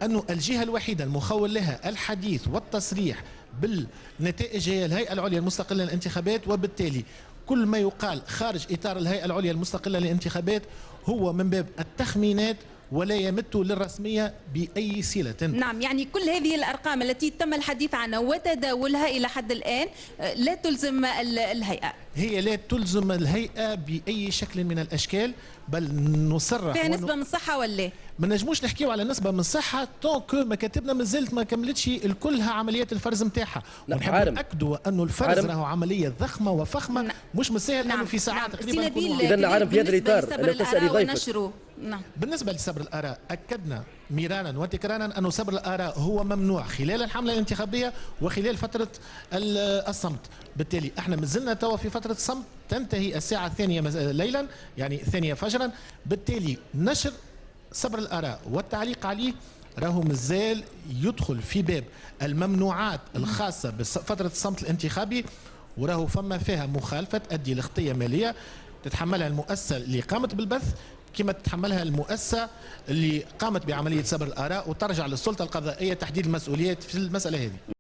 أنه الجهة الوحيدة المخول لها الحديث والتصريح بالنتائج هي الهيئة العليا المستقلة للانتخابات، وبالتالي كل ما يقال خارج إطار الهيئة العليا المستقلة للانتخابات هو من باب التخمينات ولا يمت للرسمية بأي صلة. نعم، يعني كل هذه الأرقام التي تم الحديث عنها وتداولها إلى حد الآن لا تلزم الهيئة. هي لا تلزم الهيئة بأي شكل من الأشكال، بل نصرح فيها نسبة من الصحة ولا؟ ما نجموش نحكيو على نسبة من الصحة طونك مكاتبنا مازالت ما كملتش الكلها عمليات الفرز نتاعها، ونحب نأكدوا أنه الفرز راهو عملية ضخمة وفخمة. مش مسهل أنه في ساعات تقريبا إذا عارف في هذا الإطار أنا تسألي ضيفك. بالنسبة لسبر الآراء أكدنا مرارا وتكرارا أن سبر الآراء هو ممنوع خلال الحملة الانتخابية وخلال فترة الصمت. بالتالي احنا مازلنا توا في فترة صمت تنتهي الساعة 2 ليلا، يعني 2 فجرا. بالتالي نشر سبر الآراء والتعليق عليه راهو مازال يدخل في باب الممنوعات الخاصة بفترة الصمت الانتخابي، وراهو فما فيها مخالفة تؤدي لخطية مالية تتحملها المؤسسة اللي قامت بالبث كما تتحملها المؤسسة اللي قامت بعملية سبر الآراء، وترجع للسلطة القضائية تحديد المسؤوليات في المسألة هذه.